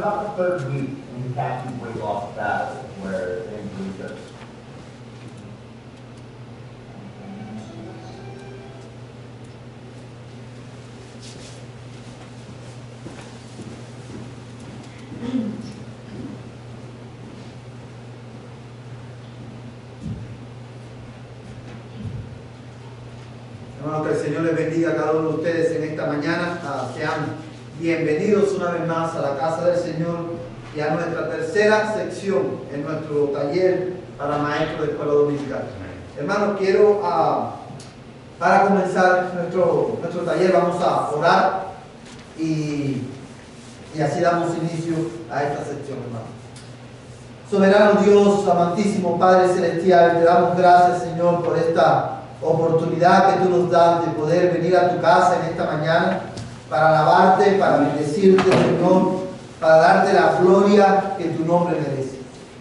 about the third week when you catch these weight loss battles where injury goes. Hermanos, que el Señor les bendiga a cada uno de ustedes en esta mañana. Sean bienvenidos una vez más a la casa del Señor y a nuestra tercera sección en nuestro taller para maestros de escuela dominical. Hermanos, quiero, para comenzar nuestro taller, vamos a orar y así damos inicio a esta sección, hermanos. Soberano Dios, amantísimo Padre Celestial, te damos gracias, Señor, por esta oportunidad que tú nos das de poder venir a tu casa en esta mañana para alabarte, para bendecirte, Señor, para darte la gloria que tu nombre merece.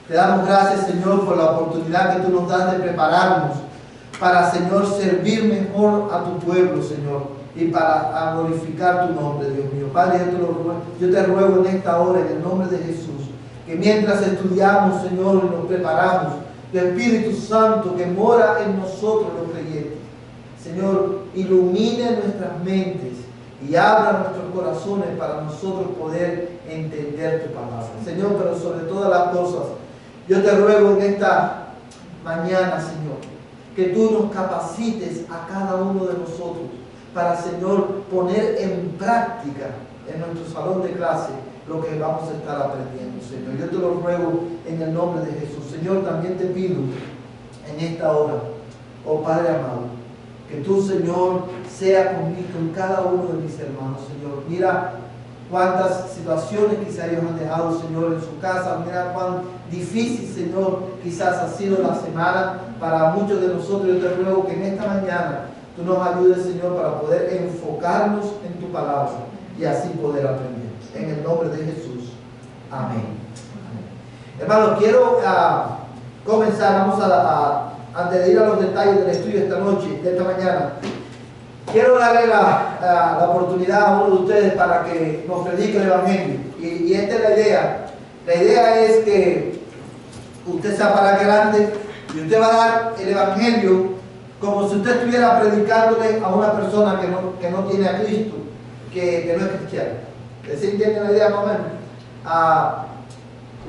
Te damos gracias, Señor, por la oportunidad que tú nos das de prepararnos para, Señor, servir mejor a tu pueblo, Señor, y para glorificar tu nombre, Dios mío. Padre, yo te ruego en esta hora, en el nombre de Jesús, que mientras estudiamos, Señor, y nos preparamos, tu Espíritu Santo que mora en nosotros los creyentes, Señor, ilumine nuestras mentes y abra nuestros corazones para nosotros poder entender tu palabra. Señor, pero sobre todas las cosas, yo te ruego en esta mañana, Señor, que tú nos capacites a cada uno de nosotros para, Señor, poner en práctica en nuestro salón de clase lo que vamos a estar aprendiendo, Señor. Yo te lo ruego en el nombre de Jesús. Señor, también te pido en esta hora, oh Padre amado, que tú, Señor, sea conmigo, con cada uno de mis hermanos, Señor. Mira cuántas situaciones quizás ellos han dejado, Señor, en su casa. Mira cuán difícil, Señor, quizás ha sido la semana para muchos de nosotros. Yo te ruego que en esta mañana tú nos ayudes, Señor, para poder enfocarnos en tu palabra y así poder aprender. En el nombre de Jesús. Amén. Hermanos, quiero comenzar. Vamos antes de ir a los detalles del estudio de esta noche, de esta mañana, quiero darle la oportunidad a uno de ustedes para que nos predique el Evangelio. Y esta es la idea. La idea es que usted sea para adelante y usted va a dar el Evangelio como si usted estuviera predicándole a una persona que no tiene a Cristo, que no es cristiana. ¿Sí entiende la idea más o menos?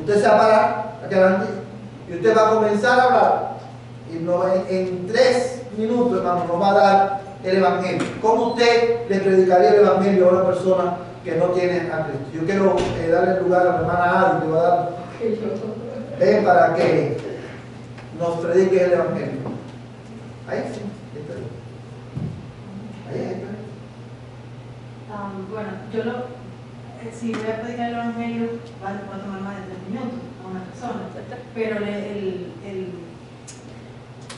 Usted se va a parar aquí adelante y usted va a comenzar a hablar. Y en 3 minutos, hermano, nos va a dar el Evangelio. ¿Cómo usted le predicaría el Evangelio a una persona que no tiene a Cristo? Yo quiero darle lugar a la hermana Adi, que va a dar para que nos predique el Evangelio. Ahí sí. Ahí. Bueno, si voy a predicar el Evangelio, va a tomar más de 3 minutos a una persona, pero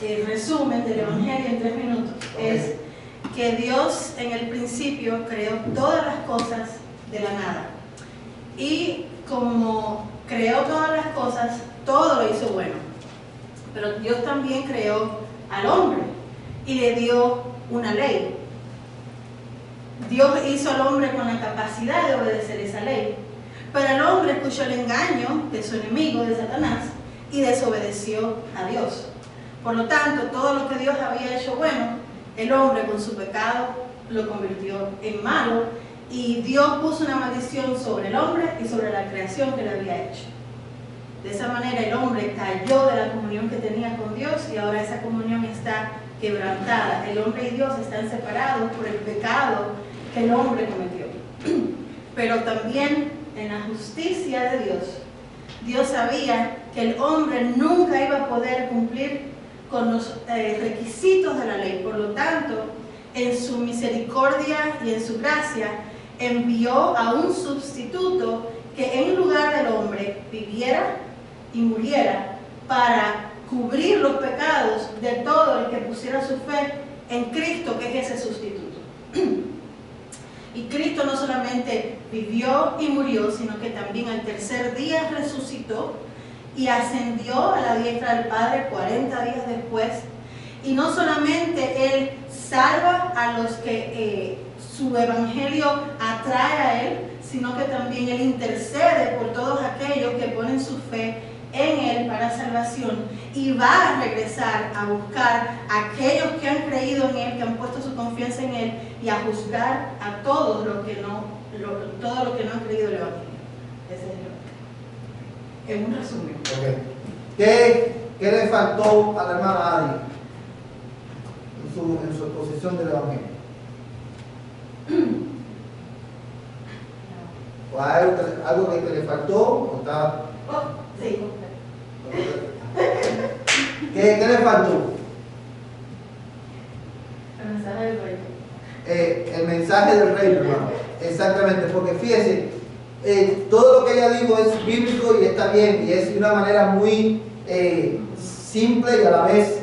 el resumen del Evangelio en 3 minutos es que Dios en el principio creó todas las cosas de la nada, y como creó todas las cosas, todo lo hizo bueno, pero Dios también creó al hombre y le dio una ley. Dios hizo al hombre con la capacidad de obedecer esa ley, pero el hombre escuchó el engaño de su enemigo, de Satanás, y desobedeció a Dios. Por lo tanto, todo lo que Dios había hecho bueno, el hombre con su pecado lo convirtió en malo, y Dios puso una maldición sobre el hombre y sobre la creación que le había hecho. De esa manera el hombre cayó de la comunión que tenía con Dios, y ahora esa comunión está quebrantada. El hombre y Dios están separados por el pecado que el hombre cometió. Pero también en la justicia de Dios, Dios sabía que el hombre nunca iba a poder cumplir con los requisitos de la ley. Por lo tanto, en su misericordia y en su gracia, envió a un sustituto que en lugar del hombre viviera y muriera para cubrir los pecados de todo el que pusiera su fe en Cristo, que es ese sustituto. Y Cristo no solamente vivió y murió, sino que también al tercer día resucitó y ascendió a la diestra del Padre 40 días después. Y no solamente Él salva a los que su evangelio atrae a Él, sino que también Él intercede por todos aquellos que ponen su fe en Él para salvación, y va a regresar a buscar a aquellos que han creído en Él, que han puesto su confianza en Él, y a juzgar a todos los que no han creído el Evangelio. Ese es en un resumen. Okay. ¿Qué le faltó a la hermana Adi en su exposición del Evangelio? ¿O algo que le faltó? ¿O está? Sí. ¿Qué le faltó? El mensaje del rey. El mensaje del rey, hermano. Exactamente, porque fíjese, todo lo que ella dijo es bíblico y está bien, y es de una manera muy simple y a la vez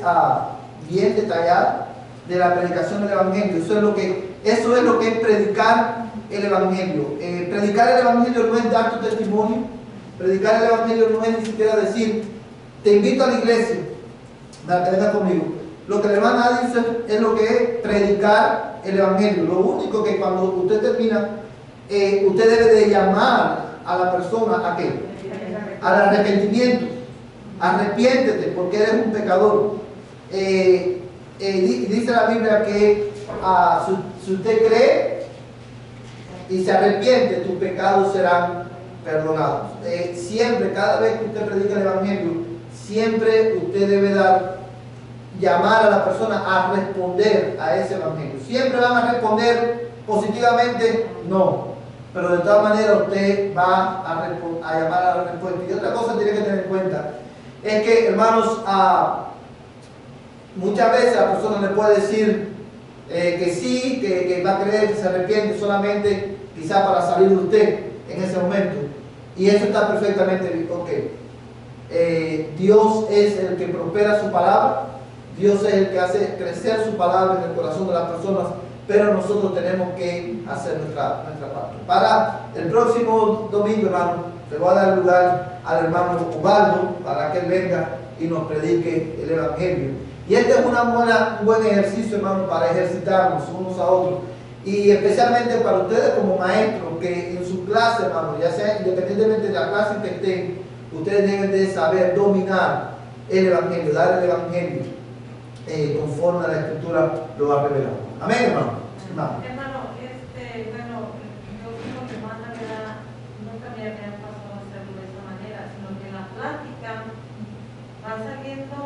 bien detallada de la predicación del Evangelio. Eso es lo que es predicar el Evangelio. Predicar el Evangelio no es dar tu testimonio. Predicar el Evangelio no es ni siquiera decir, te invito a la iglesia, que venga conmigo. Lo que la hermana dice es lo que es predicar el Evangelio. Lo único que cuando usted termina, usted debe de llamar a la persona ¿a qué? Al arrepentimiento. Arrepiéntete porque eres un pecador. Dice la Biblia que si usted cree y se arrepiente, tus pecados serán perdonados. Siempre, cada vez que usted predica el Evangelio, siempre usted debe llamar a la persona a responder a ese Evangelio. Siempre van a responder positivamente, no. Pero de todas maneras usted va a llamar a la respuesta. Y otra cosa tiene que tener en cuenta es que, hermanos, muchas veces la persona le puede decir que sí, que va a creer, que se arrepiente solamente quizá para salir de usted en ese momento. Y eso está perfectamente bien. Dios es el que prospera su palabra, Dios es el que hace crecer su palabra en el corazón de las personas, pero nosotros tenemos que hacer nuestra parte. Para el próximo domingo, hermano, le voy a dar lugar al hermano Ubaldo para que él venga y nos predique el Evangelio. Y este es un buen ejercicio, hermano, para ejercitarnos unos a otros. Y especialmente para ustedes como maestros, que en su clase, hermano, ya sea independientemente de la clase que estén, ustedes deben de saber dominar el Evangelio, dar el Evangelio conforme a la Escritura lo ha revelado. Amén, hermano. Hermano, bueno, yo como hermana, nunca me había pasado a hacerlo de esa manera, sino que en la plática van saliendo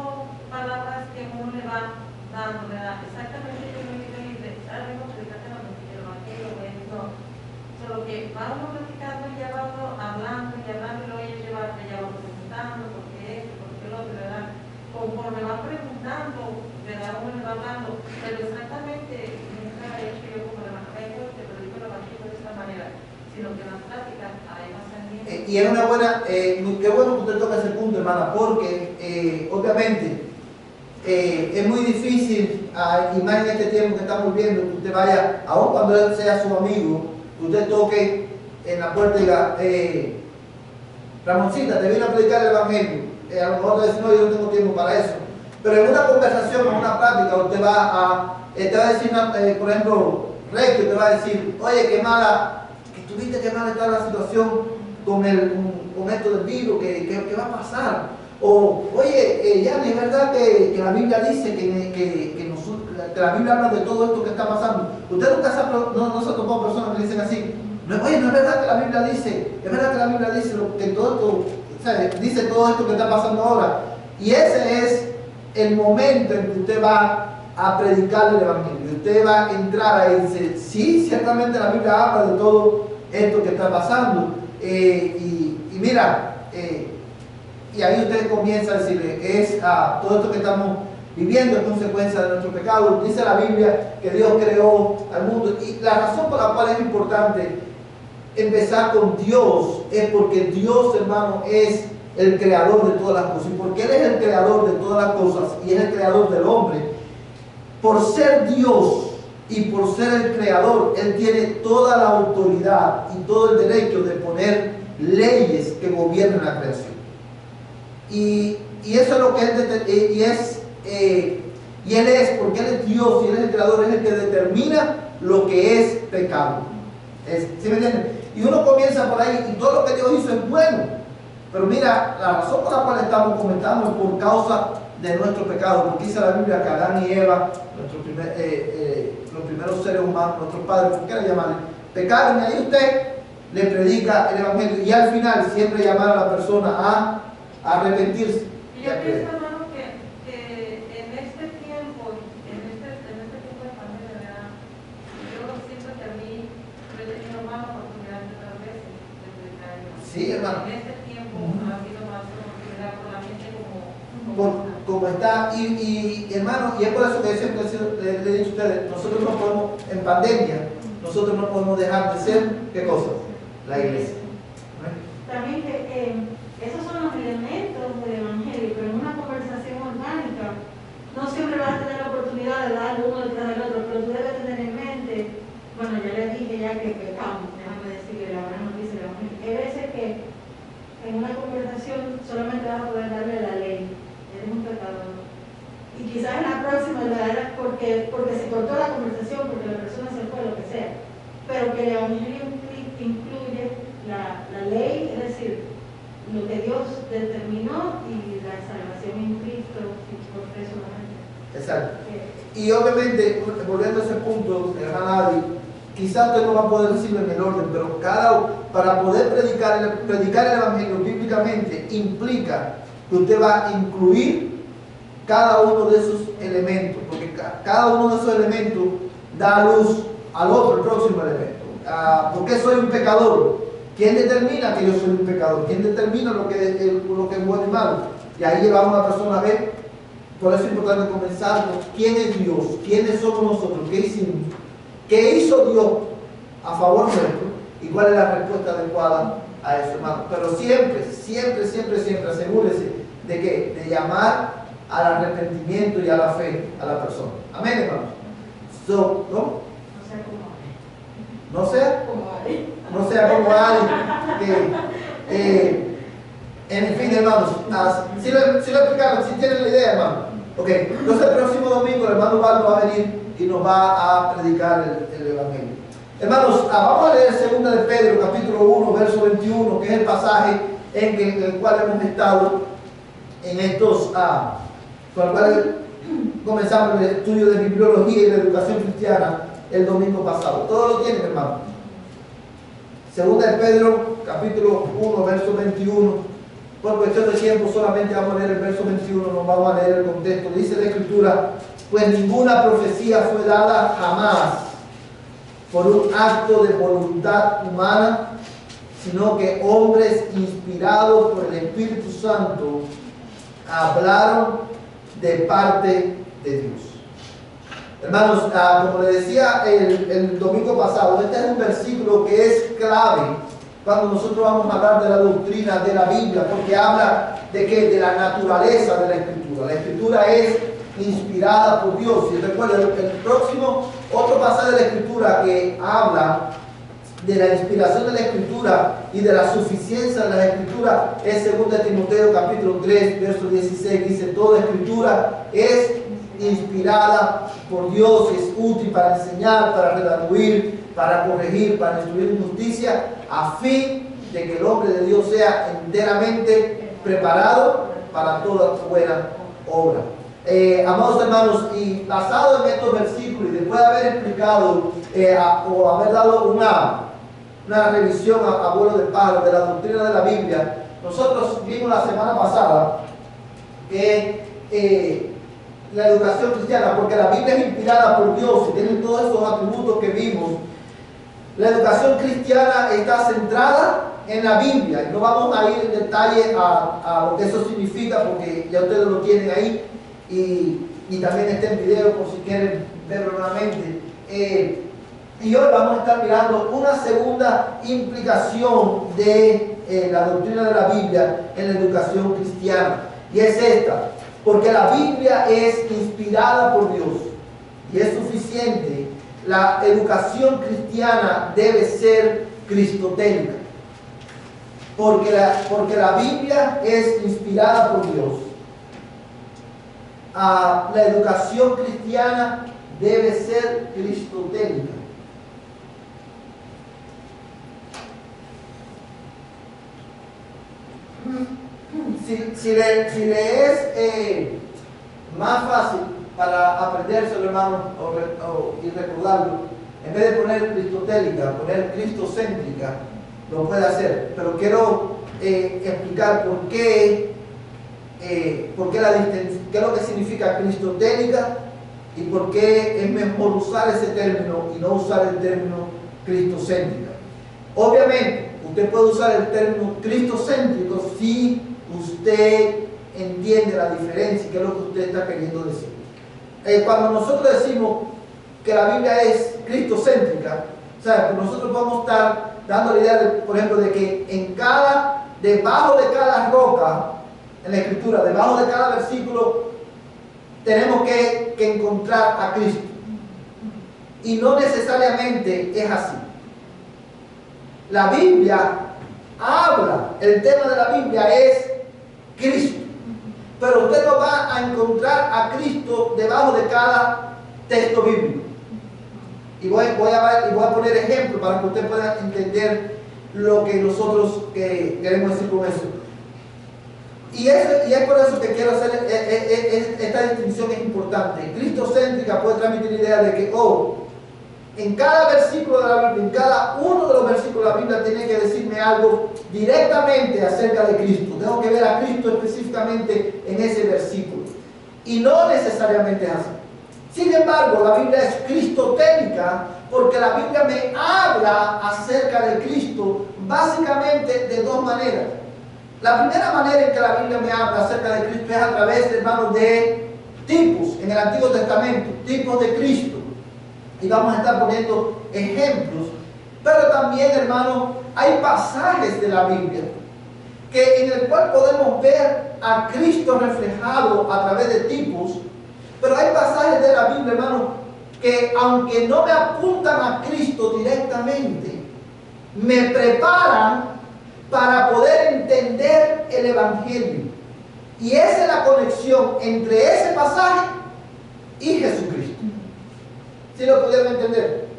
palabras que uno le va dando, ¿verdad? Exactamente yo me quiero ir de algo predicando el Evangelio, no. Solo que va uno platicando y ya va uno hablando y luego ella va preguntando por qué esto, por qué lo otro, ¿verdad? Conforme va preguntando, ¿verdad? Uno le va hablando, pero exactamente nunca he hecho yo como el Evangelio, que predico el Evangelio de esta manera, sino que en las pláticas ahí va saliendo. Y es una buena, qué bueno que usted toca ese punto, hermana, porque obviamente es muy difícil, y más en este tiempo que estamos viendo, que usted vaya, aun cuando él sea su amigo, que usted toque en la puerta y diga, Ramoncita, te vine a predicar el Evangelio. A lo mejor te dice, no, yo no tengo tiempo para eso. Pero en una conversación, en una plática, usted te va a decir, por ejemplo, Recto, te va a decir, oye, qué mala está la situación con esto del virus, ¿qué va a pasar? O, oye, Yanni, es verdad que la Biblia dice que la Biblia habla de todo esto que está pasando. Usted nunca no se ha topado personas que dicen así, oye, no es verdad que la Biblia dice, es verdad que la Biblia dice que todo esto, dice todo esto que está pasando ahora. Y ese es el momento en que usted va a predicar el Evangelio. Usted va a entrar ahí y dice, sí, ciertamente la Biblia habla de todo esto que está pasando. Y mira, y ahí usted comienza a decirle, todo esto que estamos viviendo es consecuencia de nuestro pecado. Dice la Biblia que Dios creó al mundo. Y la razón por la cual es importante empezar con Dios es porque Dios, hermano, es el creador de todas las cosas. Y porque Él es el creador de todas las cosas y es el creador del hombre, por ser Dios y por ser el creador, Él tiene toda la autoridad y todo el derecho de poner leyes que gobiernen la creación. Y eso es lo que Él es, porque Él es Dios y Él es el creador, es el que determina lo que es pecado. ¿Sí me entienden? Y uno comienza por ahí y todo lo que Dios hizo es bueno. Pero mira, la razón por la cual estamos comentando es por causa de nuestro pecado. Porque dice la Biblia que Adán y Eva, los primeros seres humanos, nuestros padres, ¿por qué le llaman? Pecaron, y ahí usted le predica el Evangelio. Y al final siempre llamar a la persona a arrepentirse. Y yo pienso, hermano, que en este tiempo de pandemia, ¿verdad? Yo siento que a mí no he tenido más oportunidad de otras veces de predicar el Evangelio. Sí, hermano. En este tiempo ha habido más oportunidad por la gente Como está, y hermano, y es por eso que siempre le he dicho a ustedes, nosotros no podemos, en pandemia, nosotros no podemos dejar de ser, ¿qué cosa? La iglesia. También que esos son los elementos del Evangelio, pero en una conversación orgánica no siempre vas a tener la oportunidad de dar uno detrás del otro, pero tú debes tener en mente, bueno, ya le dije ya que pecamos, déjame decirle la buena noticia del Evangelio. Hay veces que en una conversación solamente vas a poder darle la ley, eres un pecador. Y quizás en la próxima le darás porque se cortó la conversación, porque la persona se fue, lo que sea. Pero que el Evangelio incluye la ley, es decir, lo que Dios determinó y la salvación en Cristo por fe solamente. Exacto. Y obviamente, volviendo a ese punto, hermana Adi, quizás usted no va a poder decirlo en el orden, pero para poder predicar el Evangelio bíblicamente implica que usted va a incluir cada uno de esos elementos, porque cada uno de esos elementos da luz al otro, el próximo elemento. ¿Por qué soy un pecador? ¿Quién determina que yo soy un pecador? ¿Quién determina lo que es bueno y malo? Y ahí llevamos a una persona a ver. Por eso es importante comenzar con quién es Dios, quiénes somos nosotros, qué hicimos, qué hizo Dios a favor nuestro y cuál es la respuesta adecuada a eso, hermano. Pero siempre asegúrese de llamar al arrepentimiento y a la fe a la persona. Amén, hermano. ¿No? No sea como alguien. En fin, hermanos, si lo explicaron, si tienen la idea, hermano. Ok, entonces el próximo domingo el hermano Ubaldo va a venir y nos va a predicar el Evangelio. Hermanos, vamos a leer 2 de Pedro, capítulo 1, verso 21, que es el pasaje en el cual hemos estado en estos, con el cual comenzamos el estudio de bibliología y de educación cristiana el domingo pasado. Todos lo tienen, hermano. 2 de Pedro, capítulo 1, verso 21. Por cuestión de tiempo solamente vamos a leer el verso 21, no vamos a leer el contexto. Dice la Escritura: pues ninguna profecía fue dada jamás por un acto de voluntad humana, sino que hombres inspirados por el Espíritu Santo hablaron de parte de Dios. Hermanos, como le decía el domingo pasado, este es un versículo que es clave cuando nosotros vamos a hablar de la doctrina de la Biblia, porque habla de ¿qué? De la naturaleza de la Escritura. La Escritura es inspirada por Dios. Y recuerden, el próximo, otro pasaje de la Escritura que habla de la inspiración de la Escritura y de la suficiencia de la Escritura es 2 de Timoteo capítulo 3, verso 16, dice: toda Escritura es inspirada por Dios, es útil para enseñar, para redarguir, para corregir, para instruir en justicia, a fin de que el hombre de Dios sea enteramente preparado para toda buena obra. Amados hermanos, y basado en estos versículos y después de haber explicado o haber dado una revisión a vuelo de pájaro de la doctrina de la Biblia, nosotros vimos la semana pasada que la educación cristiana, porque la Biblia es inspirada por Dios y tiene todos esos atributos que vimos, la educación cristiana está centrada en la Biblia. Y no vamos a ir en detalle a lo que eso significa, porque ya ustedes lo tienen ahí y también está en video por si quieren verlo nuevamente. Y hoy vamos a estar mirando una segunda implicación de la doctrina de la Biblia en la educación cristiana. Y es esta: porque la Biblia es inspirada por Dios y es suficiente, la educación cristiana debe ser cristotélica. Porque la Biblia es inspirada por Dios, la educación cristiana debe ser cristotélica. si le es más fácil para aprendérselo, hermano, y recordarlo, en vez de poner cristotélica, poner cristocéntrica, lo puede hacer. Pero quiero explicar por qué la distinción, qué es lo que significa cristotélica y por qué es mejor usar ese término y no usar el término cristocéntrica. Obviamente, usted puede usar el término cristocéntrico si usted entiende la diferencia y qué es lo que usted está queriendo decir. Cuando nosotros decimos que la Biblia es cristocéntrica, o sea, nosotros podemos estar dando la idea, por ejemplo, de que debajo de cada roca en la Escritura, debajo de cada versículo, tenemos que encontrar a Cristo. Y no necesariamente es así. La Biblia habla, el tema de la Biblia es Cristo. Pero usted no va a encontrar a Cristo debajo de cada texto bíblico. Y voy a poner ejemplos para que usted pueda entender lo que nosotros queremos decir con eso. Y es por eso que quiero hacer esta distinción, es importante. Cristocéntrica puede transmitir la idea de que, en cada versículo de la Biblia, en cada uno de los versículos de la Biblia tiene que decirme algo directamente acerca de Cristo. Tengo que ver a Cristo específicamente en ese versículo. Y no necesariamente es así. Sin embargo, la Biblia es cristotélica porque la Biblia me habla acerca de Cristo básicamente de dos maneras. La primera manera en que la Biblia me habla acerca de Cristo es a través, hermanos, de tipos en el Antiguo Testamento, tipos de Cristo. Y vamos a estar poniendo ejemplos. Pero también, hermanos, hay pasajes de la Biblia en el cual podemos ver a Cristo reflejado a través de tipos. Pero hay pasajes de la Biblia, hermanos, que aunque no me apuntan a Cristo directamente, me preparan para poder entender el Evangelio. Y esa es la conexión entre ese pasaje y Jesucristo. ¿Sí lo pudieron entender?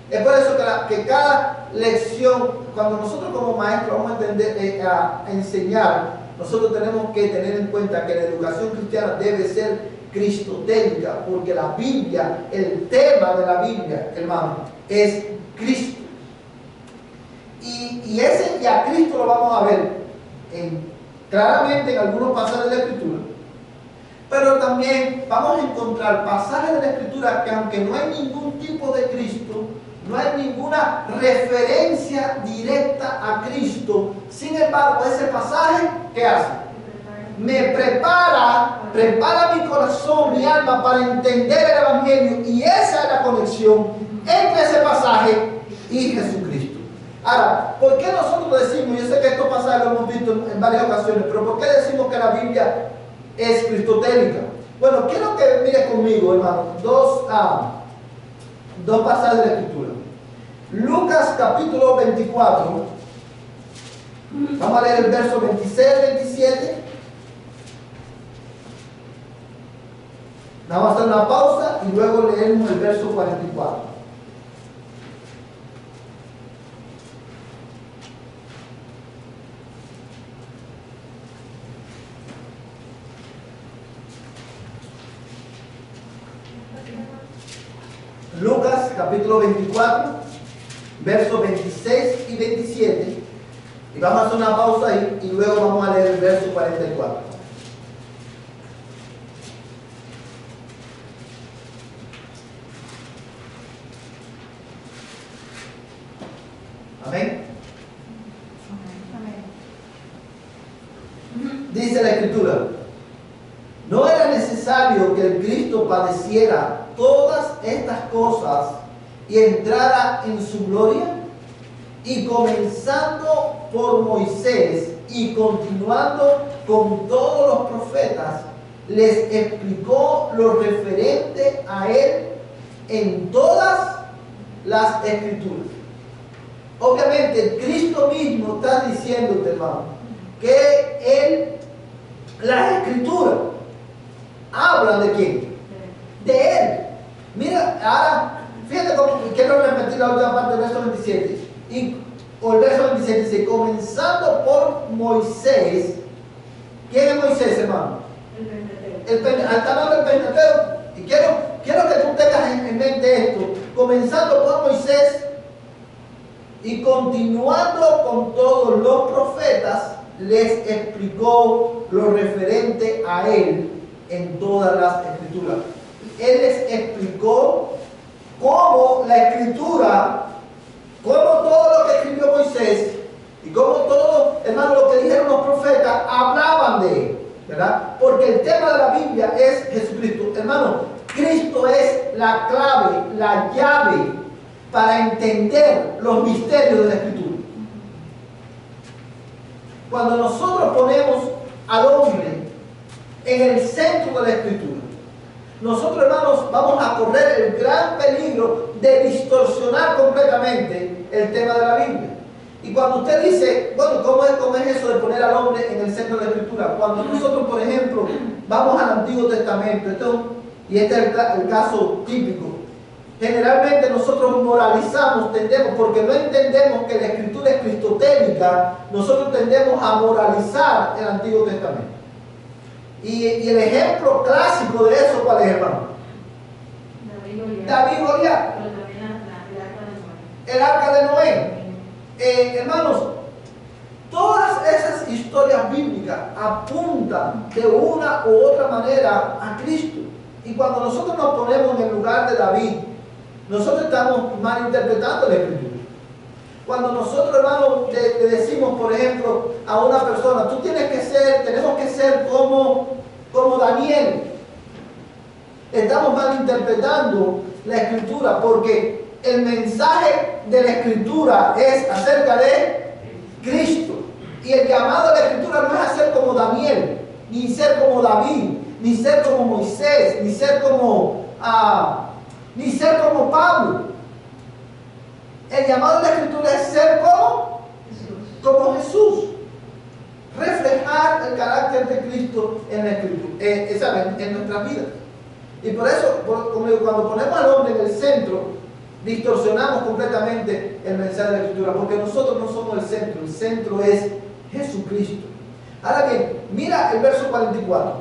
Es por eso que cada lección, cuando nosotros como maestros vamos a enseñar, nosotros tenemos que tener en cuenta que la educación cristiana debe ser cristotélica, porque la Biblia, el tema de la Biblia, hermano, es Cristo. Y a Cristo lo vamos a ver claramente en algunos pasajes de la Escritura. Pero también vamos a encontrar pasajes de la Escritura que, aunque no hay ningún tipo de Cristo, no hay ninguna referencia directa a Cristo, sin embargo, ese pasaje, ¿qué hace? Me prepara mi corazón, mi alma para entender el Evangelio, y esa es la conexión entre ese pasaje y Jesucristo. Ahora, ¿por qué nosotros decimos, yo sé que estos pasajes lo hemos visto en varias ocasiones, pero ¿por qué decimos que la Biblia es cristotélica? Bueno, quiero que mire conmigo, hermano, dos pasajes de la Escritura. Lucas capítulo 24, vamos a leer el verso 26 al 27. Vamos a hacer una pausa y luego leemos el verso 44. Lucas capítulo 24, versos 26 y 27. Y vamos a hacer una pausa ahí y luego vamos a leer el verso 44. Amén. Dice la Escritura: no era necesario que el Cristo padeciera todas estas cosas y entrara en su gloria. Y comenzando por Moisés y continuando con todos los profetas, les explicó lo referente a él en todas las Escrituras. Obviamente Cristo mismo está diciéndote, hermano, que las Escrituras hablan de quién, de él. Mira, ahora fíjate cómo, quiero repetir la última parte del verso 27. O el verso 27 dice: comenzando por Moisés ¿Quién es Moisés, hermano? El Pentateuco. Está hablando del Pentateuco. Y quiero que tú tengas en mente esto, comenzando por Moisés y continuando con todos los profetas, les explicó lo referente a él en todas las escrituras. Él les explicó cómo la escritura, cómo todo lo que escribió Moisés y cómo todo, hermano, lo que dijeron los profetas hablaban de él, ¿verdad? Porque el tema de la Biblia es Jesucristo. Hermano, Cristo es la clave, la llave para entender los misterios de la escritura. Cuando nosotros ponemos al hombre en el centro de la escritura, nosotros, hermanos, vamos a correr el gran peligro de distorsionar completamente el tema de la Biblia. Y cuando usted dice, bueno, ¿cómo es eso de poner al hombre en el centro de la escritura? Cuando nosotros, por ejemplo, vamos al Antiguo Testamento, y este es el caso típico, generalmente nosotros moralizamos, porque no entendemos que la escritura es cristotélica, nosotros tendemos a moralizar el Antiguo Testamento. Y el ejemplo clásico de eso, ¿cuál es, hermano? David y Goliat. Pero también El arca de Noé. Hermanos, todas esas historias bíblicas apuntan de una u otra manera a Cristo. Y cuando nosotros nos ponemos en el lugar de David, nosotros estamos malinterpretando la escritura. Cuando nosotros, hermanos, le decimos, por ejemplo, a una persona, tenemos que ser como Daniel, estamos malinterpretando la escritura, porque el mensaje de la escritura es acerca de Cristo. Y el llamado de la escritura no es a ser como Daniel, ni ser como David, ni ser como Moisés, ni ser como Pablo. El llamado de la escritura es ser como Jesús. Reflejar el carácter de Cristo en la escritura, en nuestras vidas. Y por eso, cuando ponemos al hombre en el centro, distorsionamos completamente el mensaje de la escritura, porque nosotros no somos el centro es Jesucristo. Ahora bien, mira el verso 44.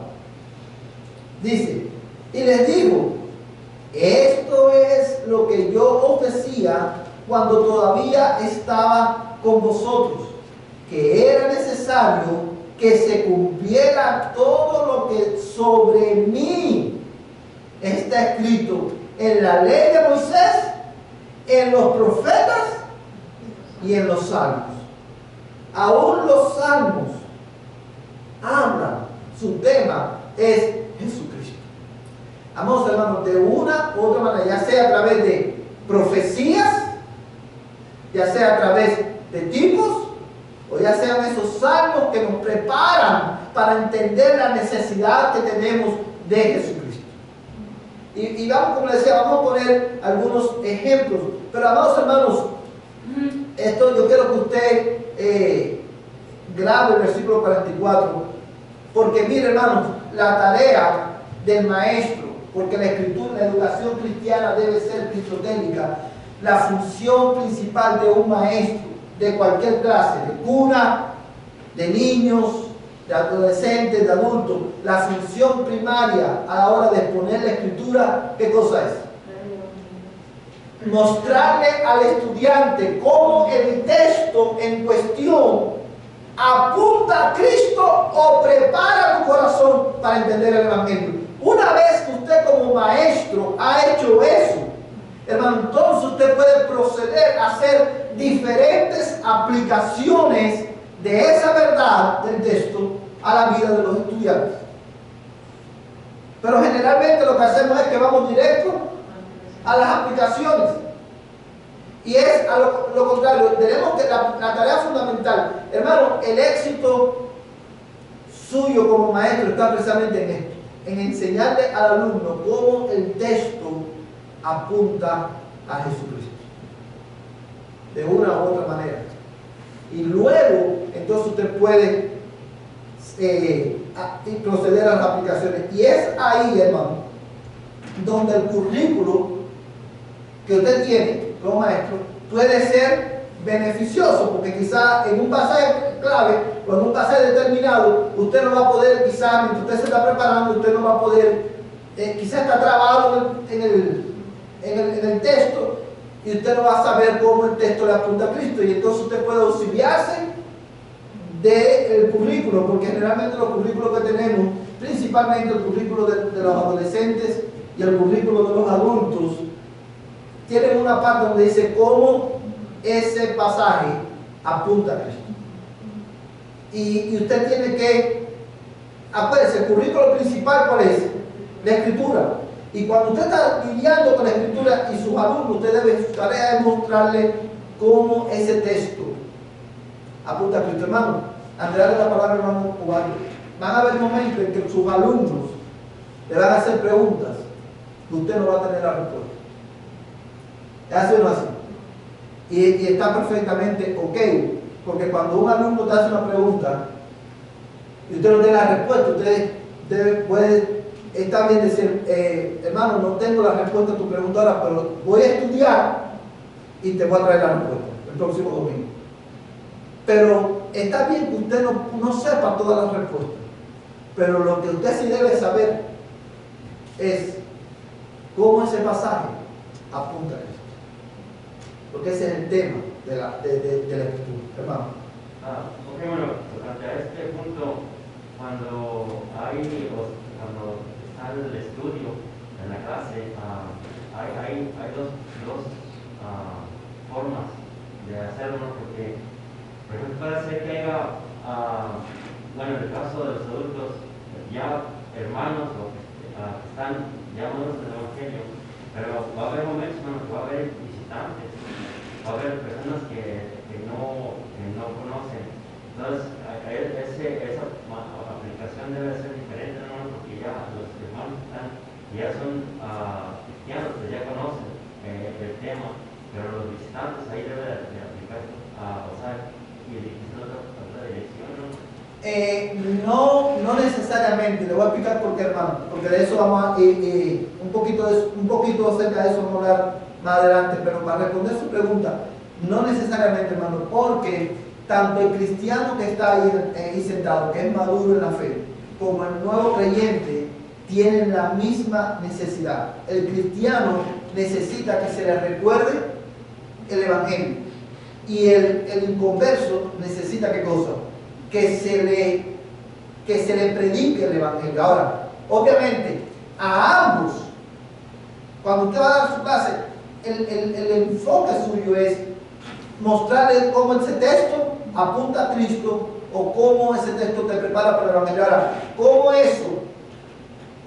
Dice, y les digo, esto es lo que yo os decía cuando todavía estaba con vosotros, que era necesario que se cumpliera todo lo que sobre mí está escrito en la ley de Moisés, en los profetas y en los salmos. Aún los salmos hablan, su tema es Jesucristo. Amados hermanos, de una u otra manera, ya sea a través de profecías, ya sea a través de tipos, o ya sean esos salmos que nos preparan para entender la necesidad que tenemos de Jesucristo. Y vamos, como les decía, vamos a poner algunos ejemplos. Pero amados hermanos, esto yo quiero que usted grabe el versículo 44. Porque mire, hermanos, la tarea del maestro, porque la escritura, la educación cristiana debe ser cristotélica. La función principal de un maestro de cualquier clase, de cuna, de niños, de adolescentes, de adultos, la función primaria a la hora de exponer la escritura, ¿qué cosa es? Mostrarle al estudiante cómo el texto en cuestión apunta a Cristo o prepara tu corazón para entender el Evangelio. Una vez que usted como maestro ha hecho eso, hermano, entonces usted puede proceder a hacer diferentes aplicaciones de esa verdad del texto a la vida de los estudiantes. Pero generalmente lo que hacemos es que vamos directo a las aplicaciones. Y es a lo contrario, tenemos que la tarea fundamental, hermano, el éxito suyo como maestro está precisamente en esto, en enseñarle al alumno cómo el texto apunta a Jesucristo, de una u otra manera. Y luego, entonces usted puede proceder a las aplicaciones. Y es ahí, hermano, donde el currículo que usted tiene como maestro puede ser beneficioso, porque quizá en un pasaje clave o en un pasaje determinado, usted no va a poder, quizá mientras usted se está preparando, usted no va a poder, quizá está trabado en el texto y usted no va a saber cómo el texto le apunta a Cristo, y entonces usted puede auxiliarse del currículo, porque generalmente los currículos que tenemos, principalmente el currículo de los adolescentes y el currículo de los adultos, tienen una parte donde dice cómo ese pasaje apunta a Cristo. Y usted tiene que, acuérdese, el currículo principal, ¿cuál es? La Escritura. Y cuando usted está lidiando con la Escritura y sus alumnos, usted debe, su tarea es mostrarle cómo ese texto apunta a Cristo. Hermano, antes de darle la palabra al hermano Ubaldo, van a haber momentos en que sus alumnos le van a hacer preguntas que usted no va a tener la respuesta. ¿Es así o no así? Y está perfectamente ok, porque cuando un alumno te hace una pregunta y usted no tiene la respuesta, usted puede, está bien decir, hermano, no tengo la respuesta a tu pregunta ahora, pero voy a estudiar y te voy a traer la respuesta el próximo domingo. Pero está bien que usted no sepa todas las respuestas, pero lo que usted sí debe saber es cómo ese pasaje apunta a Cristo. Porque ese es el tema de la Escritura, hermano. Ok, bueno, hasta este punto, cuando está el estudio en la clase, hay dos formas de hacerlo, porque, por ejemplo, puede ser que haya, bueno, en el caso de los adultos, ya hermanos o que están ya maduros en el Evangelio, pero va a haber momentos en los que va a haber visitantes, va a haber personas que no conocen. Entonces, esa aplicación debe ser diferente, ¿no? Porque ya los hermanos ya son cristianos, pues ya conocen el tema, pero los visitantes ahí deben de aplicar, o sea, y dirigirse a otra dirección, ¿no? No necesariamente, le voy a explicar por qué, hermano, porque de eso vamos a un poquito acerca de eso vamos a hablar más adelante, pero para responder su pregunta, no necesariamente, hermano, porque tanto el cristiano que está ahí sentado, que es maduro en la fe, como el nuevo creyente tienen la misma necesidad. El cristiano necesita que se le recuerde el Evangelio, y el inconverso necesita ¿qué cosa? Que se le predique el Evangelio. Ahora, obviamente, a ambos, cuando usted va a dar su clase, el enfoque suyo es mostrarle cómo ese texto apunta a Cristo o cómo ese texto te prepara para el Evangelio. Ahora, cómo eso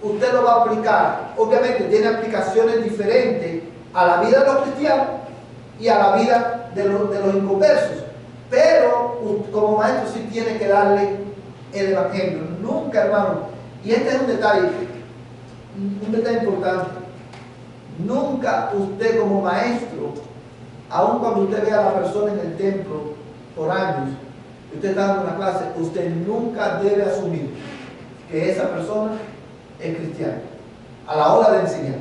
usted lo va a aplicar, obviamente tiene aplicaciones diferentes a la vida de los cristianos y a la vida de los inconversos, pero como maestro sí tiene que darle el Evangelio. Nunca, hermano, y este es un detalle importante, nunca usted como maestro, aun cuando usted vea a la persona en el templo por años, y usted está dando una clase, usted nunca debe asumir que esa persona es cristiana a la hora de enseñar.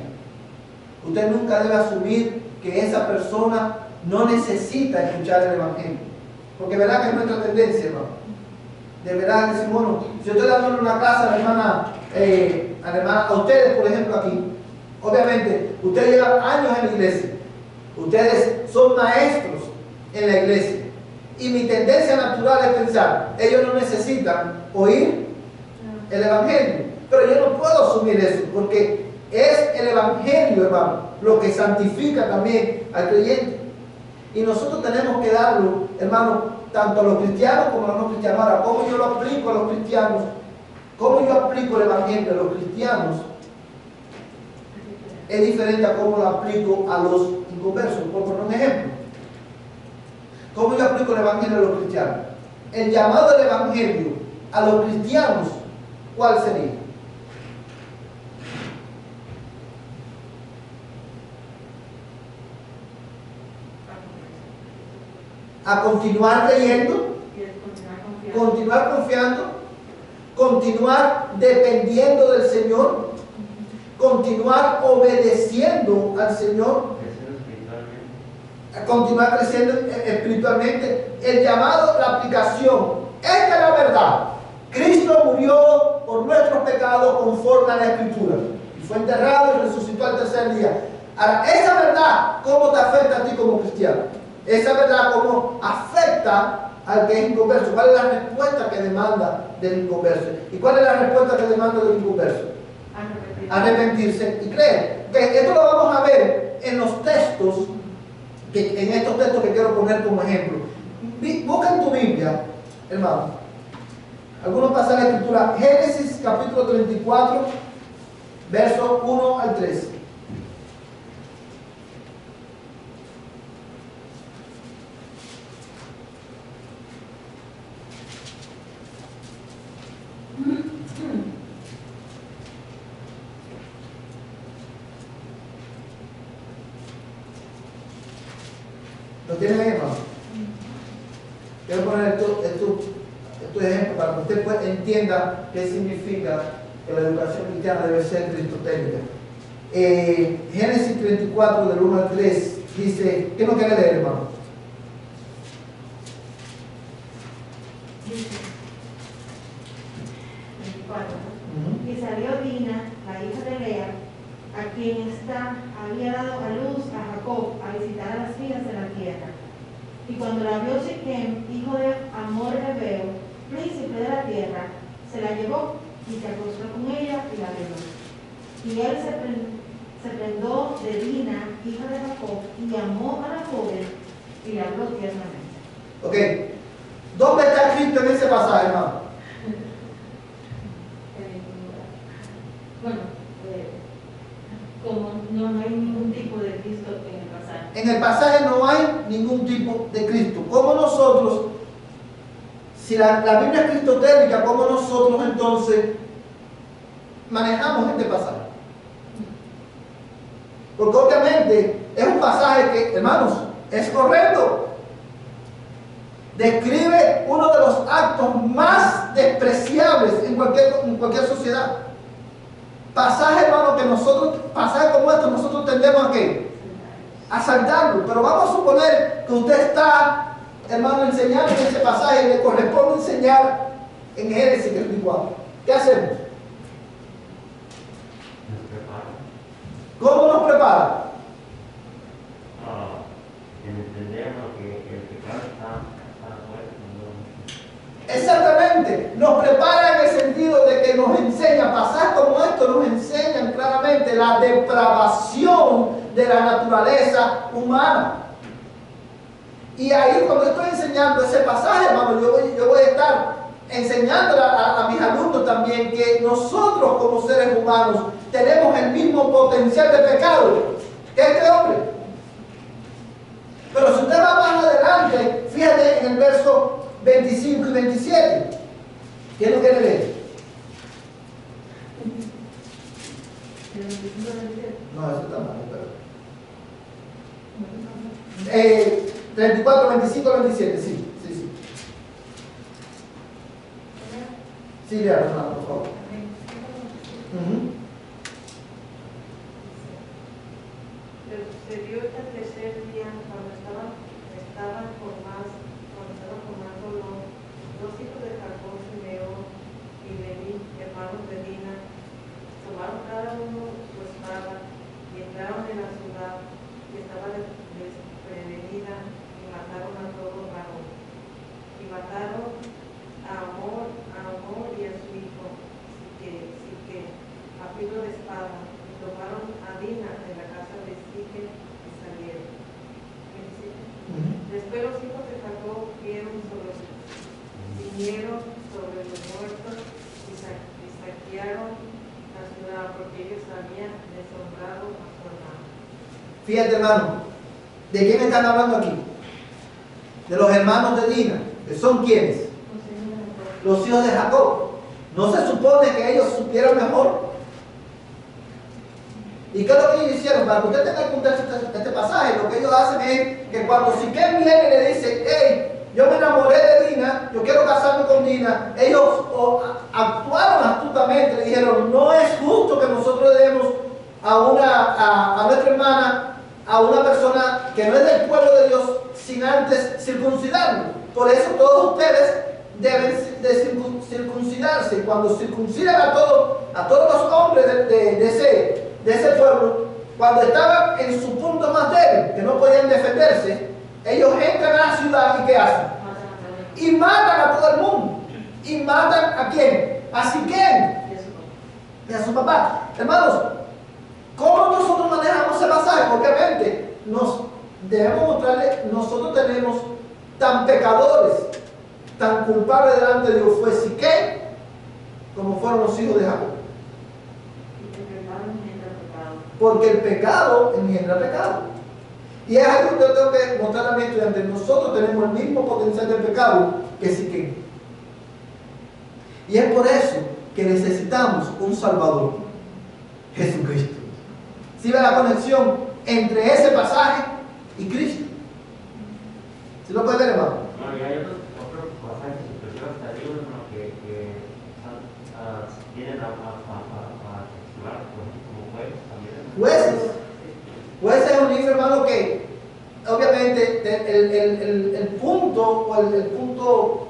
Usted nunca debe asumir que esa persona no necesita escuchar el Evangelio, porque verdad que es nuestra tendencia, hermano. De verdad decir, bueno, si yo estoy dando una clase a la hermana, a ustedes, por ejemplo, aquí, obviamente, ustedes llevan años en la iglesia, ustedes son maestros en la iglesia, y mi tendencia natural es pensar, ellos no necesitan oír el Evangelio, pero yo no puedo asumir eso, porque es el Evangelio, hermano, lo que santifica también al creyente, y nosotros tenemos que darlo, hermano, tanto a los cristianos como a los no cristianos. Ahora, ¿cómo yo lo aplico a los cristianos? ¿Cómo yo aplico el Evangelio a los cristianos? Es diferente a cómo lo aplico a los inconversos. Por poner un ejemplo, ¿cómo yo aplico el Evangelio a los cristianos? El llamado del Evangelio a los cristianos, ¿cuál sería? A continuar creyendo, continuar confiando, continuar dependiendo del Señor, continuar obedeciendo al Señor. continuar creciendo espiritualmente. El llamado, la aplicación. Esta es la verdad. Cristo murió por nuestros pecados conforme a la Escritura. Y fue enterrado y resucitó al tercer día. Ahora, esa verdad, ¿cómo te afecta a ti como cristiano? Esa verdad, ¿cómo afecta al que es inconverso? ¿Cuál es la respuesta que demanda del inconverso? ¿Y cuál es la respuesta que demanda del inconverso? Arrepentirse y creer. Okay, esto lo vamos a ver en los textos, en estos textos que quiero poner como ejemplo. Busca en tu Biblia, hermano, algunos pasajes de escritura. Génesis capítulo 34, versos 1 al 3. ¿Lo tienen ahí, hermano? Quiero poner estos ejemplos para que usted entienda qué significa que la educación cristiana debe ser cristotélica. Génesis 34, del 1 al 3, dice, ¿qué no quiere leer, hermano? Dice 24. Y salió Dina, la hija de Lea, a quien ésta había dado a luz a Jacob, a visitar a las hijas de la tierra. Y cuando la vio Siquem, hijo de Hamor Hebeo, príncipe de la tierra, se la llevó y se acostó con ella y la violó. Y él se prendó de Dina, hija de Jacob, y amó a la joven y la habló tiernamente. Ok. ¿Dónde está Cristo en ese pasaje, hermano? Bueno, como no hay ningún tipo de Cristo en el pasaje. En el pasaje no hay ningún tipo de Cristo. ¿Cómo nosotros, si la Biblia es cristotélica, cómo nosotros entonces manejamos este pasaje? Porque obviamente es un pasaje que, hermanos, es correcto. Describe uno de los actos más despreciables en cualquier sociedad. Pasaje, hermano, que nosotros, pasaje como este, nosotros tendemos a ¿qué? A saltarlo. Pero vamos a suponer que usted está, hermano, enseñando en ese pasaje y le corresponde enseñar en Génesis 34. ¿Qué hacemos? Nos prepara. ¿Cómo nos prepara? Entendemos que el pecado está fuerte. Exactamente, nos prepara en el sentido de que nos enseña, pasajes como estos nos enseñan claramente la depravación de la naturaleza humana. Y ahí cuando estoy enseñando ese pasaje, hermano, yo voy a estar enseñando a mis alumnos también que nosotros como seres humanos tenemos el mismo potencial de pecado que este hombre. Pero si usted va más adelante, fíjate en el verso 25 y 27. ¿Quién lo quiere leer? No, eso está mal, pero 34, 25, 27, sí. Sí, lea, hermano, por favor. Pero sucedió que al tercer día, cuando estaban formando los hijos de Jacob, Simeón y Leví, hermanos de Dina, tomaron cada uno su espada y entraron en la ciudad que estaba desprevenida y mataron a todo varón. Y mataron a Hamor y a su hijo, Siquem, a filo de espada, y tomaron a Dina de la casa de Siquem y salieron. 27. Después los hijos de Jacob vinieron sobre los muertos y saquearon la ciudad porque ellos habían deshonrado a su hermano. Fíjate, hermano, ¿de quién están hablando aquí? De los hermanos de Dina, que son ¿quiénes? Los hijos de Jacob. ¿No se supone que ellos supieran mejor? ¿Y qué es lo que ellos hicieron? Para que usted tenga el contexto de este pasaje, lo que ellos hacen es que cuando Siquem viene y le dice, hey, yo me enamoré de Dina, yo quiero casarme con Dina, ellos actuaron astutamente, le dijeron, no es justo que nosotros le demos a nuestra hermana a una persona que no es del pueblo de Dios sin antes circuncidarlo. Por eso todos ustedes deben de circuncidarse. Cuando circuncidan a todos los hombres de ese pueblo, cuando estaban en su punto más débil, que no podían defenderse, ellos entran a la ciudad y ¿qué hacen? Y matan a todo el mundo. ¿Y matan a quién? ¿A Siquem? Y a su papá. Hermanos, ¿cómo nosotros manejamos ese pasaje? Obviamente, debemos mostrarle, nosotros tenemos tan pecadores, tan culpables delante de Dios, fue Siquem como fueron los hijos de Jacob. Porque el pecado engendra pecado. Y es algo que yo tengo que mostrar a mis estudiantes. Nosotros tenemos el mismo potencial de pecado que Siquem. Y es por eso que necesitamos un Salvador, Jesucristo. ¿Sí ve la conexión entre ese pasaje y Cristo? ¿Sí lo puede ver, hermano? No, y hay otros pasajes superiores hasta arriba, hermano, que tienen a actuar como jueces también. Jueces. Jueces es un libro, hermano, que obviamente el punto,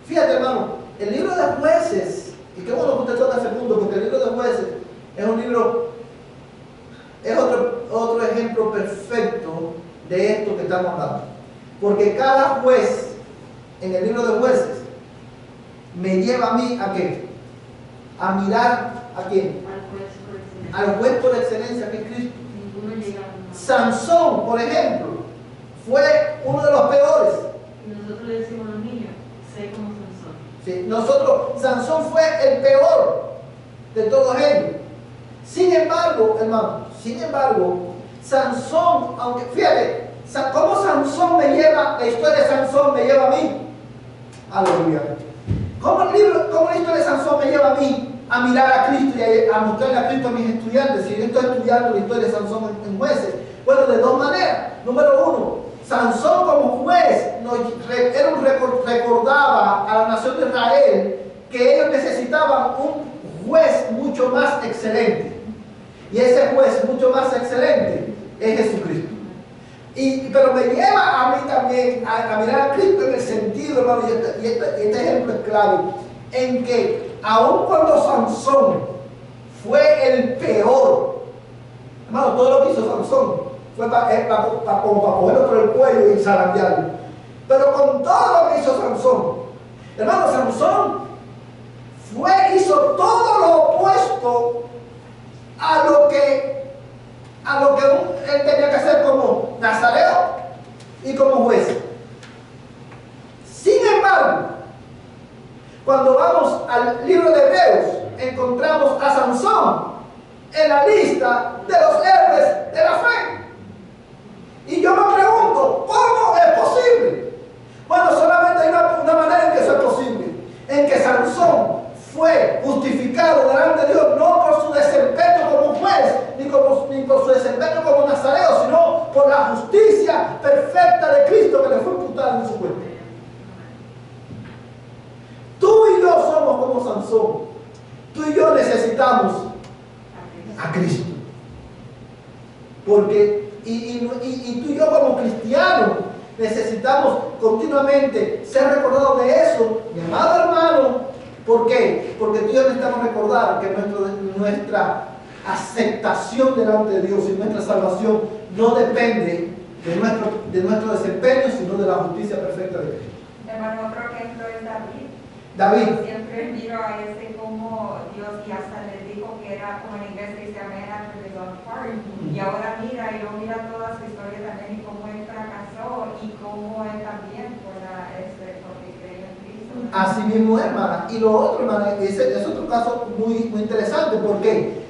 fíjate, hermano, el libro de Jueces, y qué bueno que usted toca ese punto, porque el libro de Jueces es un libro, es otro ejemplo perfecto de esto que estamos hablando. Porque cada juez en el libro de Jueces me lleva a mí a qué? A mirar a quién? Al juez por excelencia que es Cristo. Sansón, por ejemplo, fue uno de los peores. Nosotros le decimos a los niños, sé como Sansón. Sí, Sansón fue el peor de todos ellos. Sin embargo, hermano, Sansón, aunque fíjate, cómo Sansón la historia de Sansón me lleva a mí. Aleluya. ¿Cómo la historia de Sansón me lleva a mí a mirar a Cristo y a mostrarle a Cristo a mis estudiantes? Si yo estoy estudiando la historia de Sansón en Jueces, bueno, de dos maneras. Número uno, Sansón como juez recordaba a la nación de Israel que ellos necesitaban un juez mucho más excelente. Y ese juez mucho más excelente es Jesucristo. Pero me lleva a mí también a mirar a Cristo en el sentido, hermano, y este ejemplo es clave, en que aun cuando Sansón fue el peor, hermano, todo lo que hizo Sansón fue para cogerlo por el cuello y zarandearlo. Pero con todo lo que hizo Sansón, hermano, Sansón hizo todo lo opuesto a lo que él tenía que hacer como nazareo y como juez. Sin embargo, cuando vamos al libro de Hebreos, encontramos a Sansón en la lista de los héroes de la fe. Y yo me pregunto, ¿cómo es posible? Bueno, solamente hay una manera en que eso es posible, en que Sansón fue justificado delante de Dios no por su desempeño como juez, ni por su desempeño como nazareo, sino por la justicia perfecta de Cristo que le fue imputada en su cuerpo. Tú y yo somos como Sansón. Tú y yo necesitamos a Cristo. Porque, y tú y yo como cristianos necesitamos continuamente ser recordados de eso, mi amado hermano. ¿Por qué? Porque tú y yo necesitamos recordar que nuestra aceptación delante de Dios y nuestra salvación no depende de nuestro desempeño, sino de la justicia perfecta de Cristo. Hermano, otro ejemplo es David. David. Yo siempre miro a como Dios y hasta le dijo que era como en inglés que se llama after his own heart. Y ahora yo miro toda su historia también y cómo él fracasó y cómo él también porque creyó en Cristo. Así mismo, hermana. Y lo otro, hermana, ese es otro caso muy, muy interesante. ¿Por qué?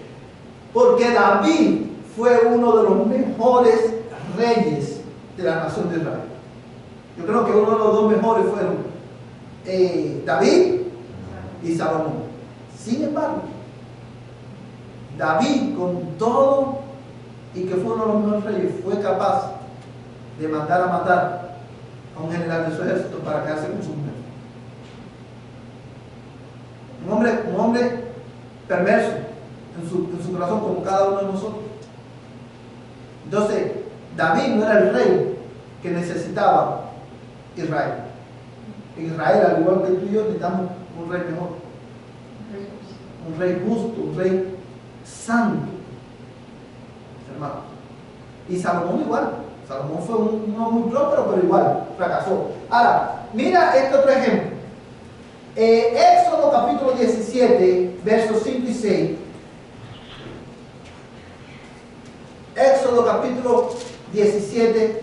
Porque David fue uno de los mejores reyes de la nación de Israel. Yo creo que uno de los dos mejores fueron David y Salomón. Sin embargo, David, con todo y que fue uno de los mejores reyes, fue capaz de mandar a matar a un general de su ejército para quedarse con su mujer. Un hombre perverso en su corazón, como cada uno de nosotros. Entonces, David no era el rey que necesitaba Israel. En Israel, al igual que tú y yo, necesitamos un rey mejor. Un rey justo, un rey santo. Hermano. Y Salomón igual. Salomón fue uno muy próspero, pero igual fracasó. Ahora, mira este otro ejemplo. Éxodo capítulo 17, versos 5 y 6. Éxodo capítulo 17,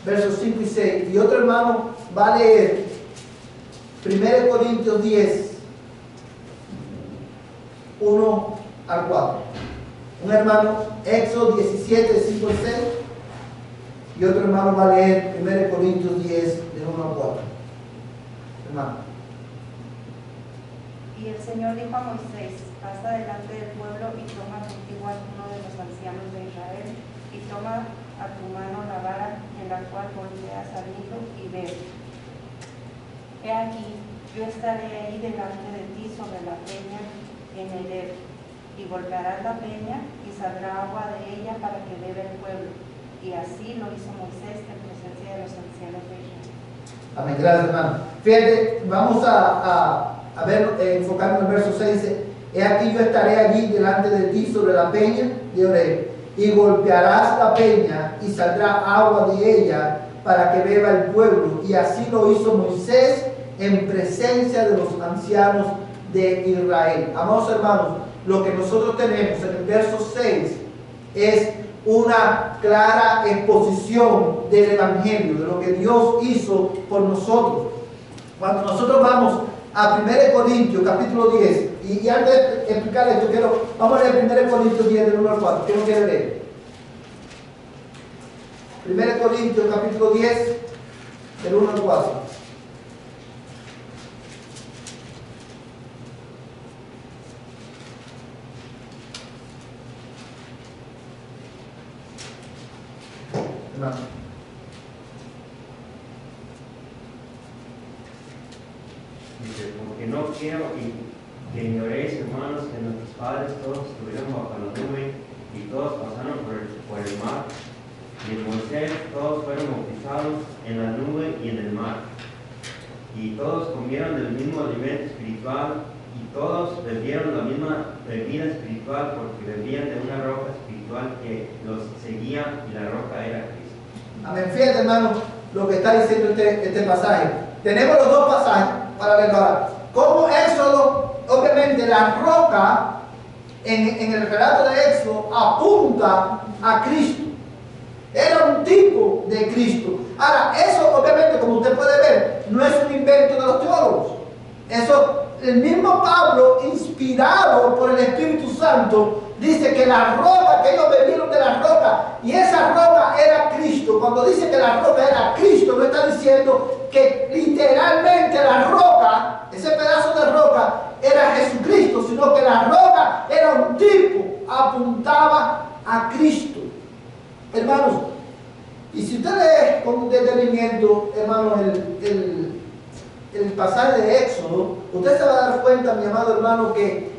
versos 5 y 6. Y otro hermano va a leer 1 Corintios 10, 1 al 4. Un hermano, Éxodo 17, 5 al 6. Y otro hermano va a leer 1 Corintios 10, de 1 al 4. Hermano. Y el Señor dijo a Moisés: pasa delante del pueblo y toma contigo a uno de los ancianos de Israel y toma a tu mano la vara en la cual volteas al Nilo y ve. He aquí, yo estaré ahí delante de ti sobre la peña en Edeb, y golpearás la peña y saldrá agua de ella para que beba el pueblo. Y así lo hizo Moisés en presencia de los ancianos de Israel. Amén, gracias hermano. Fíjate, vamos a ver, enfocarnos en el verso 6. Dice: he aquí yo estaré allí delante de ti sobre la peña de Oreb, y golpearás la peña y saldrá agua de ella para que beba el pueblo. Y así lo hizo Moisés en presencia de los ancianos de Israel. Amados hermanos, lo que nosotros tenemos en el verso 6 es una clara exposición del Evangelio, de lo que Dios hizo por nosotros. Cuando nosotros vamos a 1 Corintios capítulo 10, y antes de explicar esto, vamos a leer 1 Corintios 10 del 1 al 4. ¿Quién lo quiere leer? 1 Corintios capítulo 10 del 1 al 4. Hermano. Dice: porque no quiero que ignoréis, hermanos, que nuestros padres todos estuvieron bajo la nube y todos pasaron por el mar. Y en Moisés todos fueron bautizados en la nube y en el mar. Y todos comieron del mismo alimento espiritual y todos bebieron la misma bebida espiritual, porque bebían de una roca espiritual que los seguía, y la roca era Cristo. Amén. Fíjate, hermano, lo que está diciendo este pasaje. Tenemos los dos pasajes para leerlo ahora. Como Éxodo, obviamente la roca en el relato de Éxodo apunta a Cristo. Era un tipo de Cristo. Ahora, eso obviamente, como usted puede ver, no es un invento de los teólogos. Eso, el mismo Pablo, inspirado por el Espíritu Santo, dice que la roca, que ellos bebieron de la roca, y esa roca era Cristo. Cuando dice que la roca era Cristo, no está diciendo que literalmente la roca, ese pedazo de roca, era Jesucristo, sino que la roca era un tipo, apuntaba a Cristo. Hermanos, y si usted lee con detenimiento, hermano, el pasaje de Éxodo, usted se va a dar cuenta, mi amado hermano, que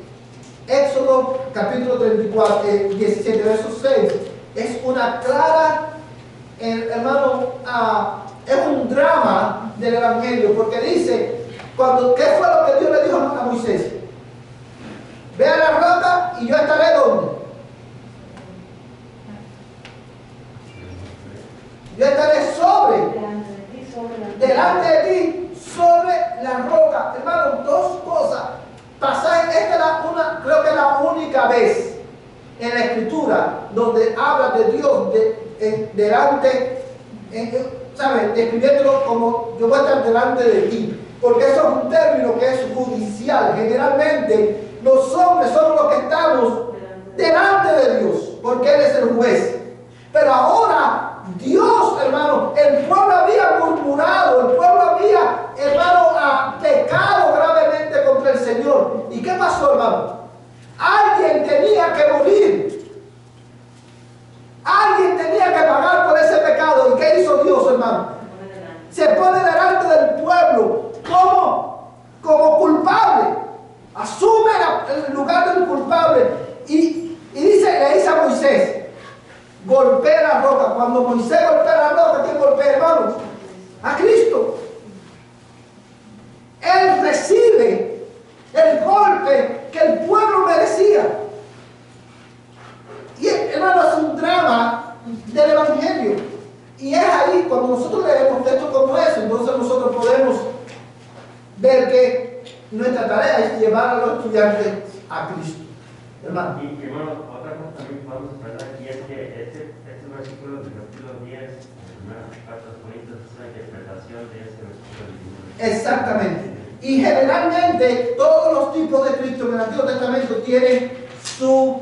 Éxodo capítulo 17, verso 6, es una clara, hermano, es un drama del Evangelio, porque dice, ¿qué fue lo que Dios le dijo a Moisés? Ve a la roca y yo estaré ¿dónde? Yo estaré delante de ti, sobre la roca. Hermano, dos cosas. Pasaje, esta es creo que es la única vez en la Escritura donde habla de Dios delante, ¿sabes? Describiéndolo como yo voy a estar delante de ti. Porque eso es un término que es judicial. Generalmente los hombres somos los que estamos delante de Dios, porque Él es el juez. Pero ahora Dios, hermano, el pueblo había murmurado, el pueblo había, hermano, pecado gravemente contra el Señor. ¿Y qué pasó, hermano? Alguien tenía que morir. Alguien tenía que pagar por ese pecado. ¿Y qué hizo Dios, hermano? Se pone delante del pueblo como culpable. Asume el lugar del culpable. Y dice, le dice a Moisés: golpea la roca. Cuando Moisés golpea la roca, ¿quién golpea, hermano? A Cristo. Él recibe el golpe que el pueblo merecía. Y hermano, es un drama del Evangelio. Y es ahí, cuando nosotros leemos textos como eso, entonces nosotros podemos ver que nuestra tarea es llevar a los estudiantes a Cristo. Hermano. Y hermano, otra cosa también que podemos aprender aquí es que este versículo del capítulo 10, en la primera carta de los Corintios, es una interpretación de ese versículo del libro. Exactamente. Y generalmente todos los tipos de Cristo en el Antiguo Testamento tienen su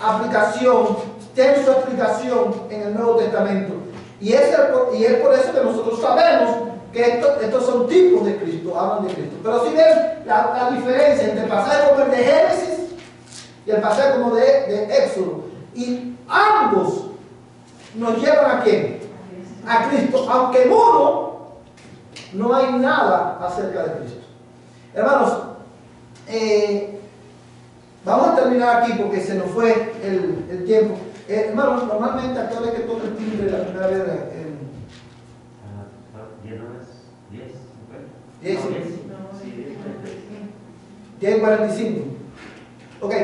aplicación, tienen su explicación en el Nuevo Testamento. Y es por eso que nosotros sabemos que estos son tipos de Cristo, hablan de Cristo. Pero si ven la diferencia entre el pasaje como el de Génesis y el pasaje como de Éxodo, y ambos nos llevan ¿a quién? A Cristo, aunque en uno no hay nada acerca de Cristo. Hermanos, vamos a terminar aquí porque se nos fue el tiempo. Hermanos, normalmente a qué hora es que toca el timbre la primera vez en 10:45. Ok,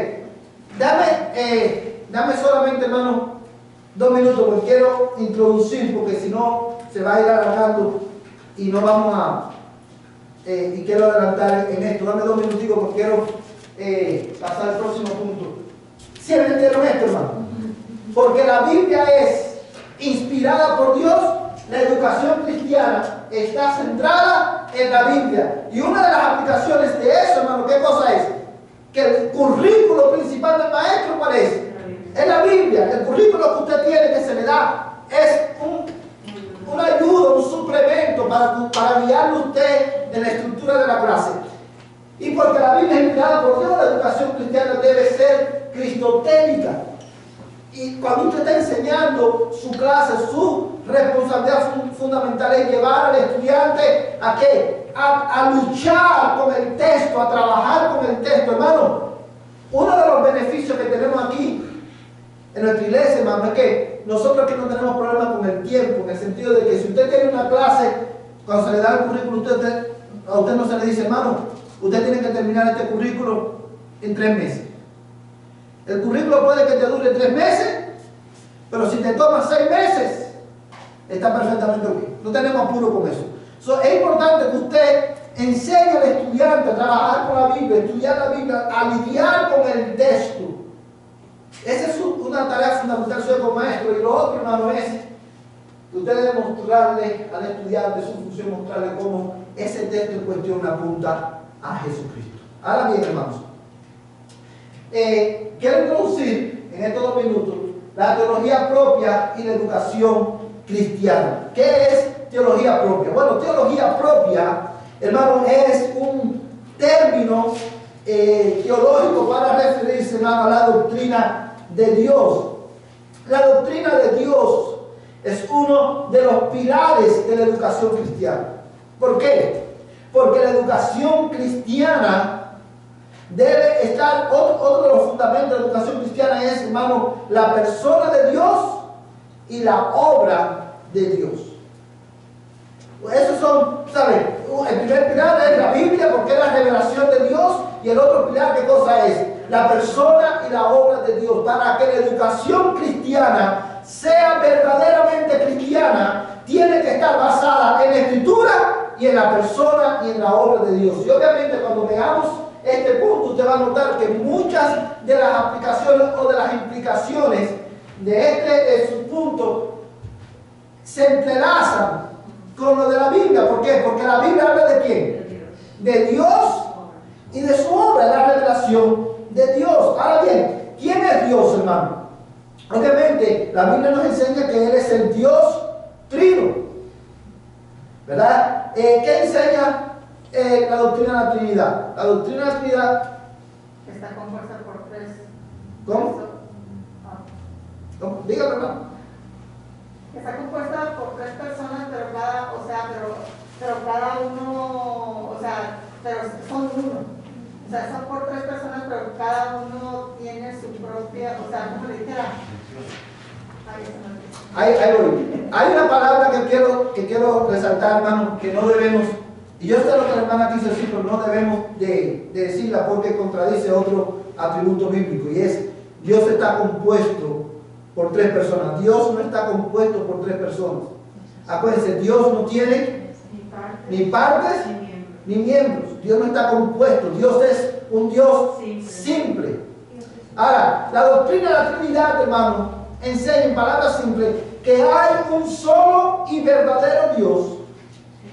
dame solamente, hermano, 2 minutos porque quiero introducir, porque si no se va a ir alargando y no vamos a y quiero adelantar en esto. Dame 2 minuticos porque quiero pasar al próximo punto. ¿Sí entendieron esto, hermano? Porque la Biblia es inspirada por Dios. La educación cristiana está centrada en la Biblia. Y una de las aplicaciones de eso, hermano, ¿qué cosa es? Que el currículo principal del maestro, ¿cuál es? Es la Biblia. El currículo que usted tiene, que se le da, es una ayuda, un suplemento para guiarle a usted en la estructura de la clase. Y porque la Biblia es inspirada por Dios, la educación cristiana debe ser cristotélica. Y cuando usted está enseñando su clase, su responsabilidad fundamental es llevar al estudiante ¿a qué? A luchar con el texto, a trabajar con el texto, hermano. Uno de los beneficios que tenemos aquí en nuestra iglesia, hermano, es que nosotros aquí no tenemos problemas con el tiempo, en el sentido de que si usted tiene una clase, cuando se le da el currículo, a usted no se le dice, hermano, usted tiene que terminar este currículo en 3 meses. El currículo puede que te dure 3 meses, pero si te toma 6 meses, está perfectamente bien. No tenemos apuro con eso. Es importante que usted enseñe al estudiante a trabajar con la Biblia, estudiar la Biblia, a lidiar con el texto. Esa es una tarea fundamental suya como maestro. Y lo otro, hermano, es que usted debe mostrarle al estudiante, su función, mostrarle cómo ese texto en cuestión apunta a Jesucristo. Ahora bien, hermanos, quiero introducir en estos 2 minutos la teología propia y la educación cristiana. ¿Qué es teología propia? Bueno, teología propia, hermano, es un término teológico para referirse, hermano, a la doctrina de Dios. La doctrina de Dios es uno de los pilares de la educación cristiana. ¿Por qué? Porque la educación cristiana debe estar, otro de los fundamentos de la educación cristiana es, hermano, la persona de Dios y la obra de Dios. Esos son, ¿sabes? El primer pilar es la Biblia, porque es la revelación de Dios, y el otro pilar, ¿qué cosa es? La persona y la obra de Dios. Para que la educación cristiana sea verdaderamente cristiana, tiene que estar basada en la Escritura y en la persona y en la obra de Dios. Y obviamente cuando veamos este punto, usted va a notar que muchas de las aplicaciones o de las implicaciones de su punto se entrelazan con lo de la Biblia. ¿Por qué? Porque la Biblia habla de quién? De Dios y de su obra, la revelación de Dios. Ahora bien, ¿quién es Dios, hermano? Obviamente, la Biblia nos enseña que Él es el Dios trino, ¿verdad? ¿Qué enseña la doctrina de la Trinidad? La doctrina de la Trinidad Está compuesta por 3. ¿Cómo? ¿Cómo? Dígame, hermano. Está compuesta por 3 personas, pero cada uno, pero son uno. O sea, son por 3 personas, pero cada uno tiene su propia, como le dijera, Ahí voy. Hay una palabra que quiero resaltar, hermano, que no debemos, y yo sé lo que la hermana quiso decir, pero no debemos de decirla porque contradice otro atributo bíblico, y es: Dios está compuesto por 3 personas. Dios no está compuesto por 3 personas. Acuérdense, Dios no tiene ni partes ni miembros. Dios no está compuesto. Dios es un Dios simple. Ahora, la doctrina de la Trinidad, hermano, enseña en palabras simples que hay un solo y verdadero Dios.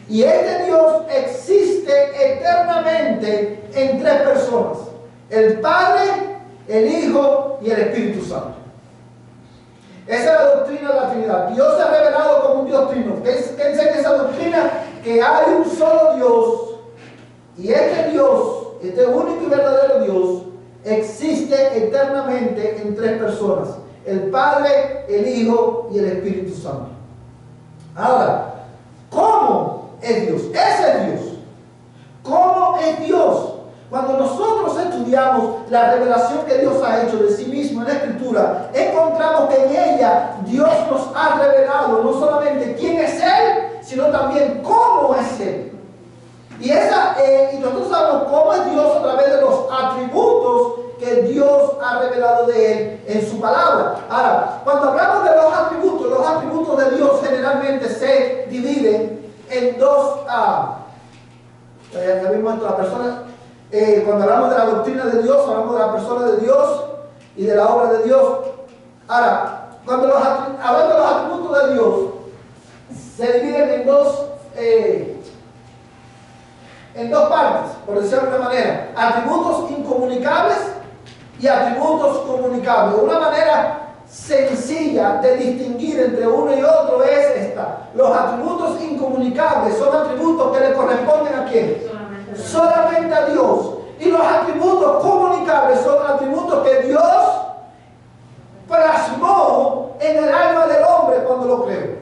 Y este Dios existe eternamente en 3 personas: el Padre, el Hijo y el Espíritu Santo. Esa es la doctrina de la Trinidad. Dios se ha revelado como un Dios trino. ¿Qué enseña esa doctrina? Que hay un solo Dios. Y este Dios, este único y verdadero Dios, existe eternamente en 3 personas: el Padre, el Hijo y el Espíritu Santo. Ahora, ¿cómo es Dios? Ese es Dios. ¿Cómo es Dios? Cuando nosotros estudiamos la revelación que Dios ha hecho de sí mismo en la Escritura, encontramos que en ella Dios nos ha revelado no solamente quién es Él, sino también cómo es Él. Y nosotros sabemos cómo es Dios a través de los atributos que Dios ha revelado de Él en su palabra. Ahora, cuando hablamos de los atributos de Dios generalmente se dividen en 2. Ya vimos esto, la persona. Cuando hablamos de la doctrina de Dios, hablamos de la persona de Dios y de la obra de Dios. Ahora, cuando hablamos de los atributos de Dios, se dividen en dos partes, por decirlo de alguna manera: atributos incomunicables y atributos comunicables. Una manera sencilla de distinguir entre uno y otro es esta: los atributos incomunicables son atributos que le corresponden ¿a quién? Solamente a Dios. Y los atributos comunicables son atributos que Dios plasmó en el alma del hombre cuando lo creó.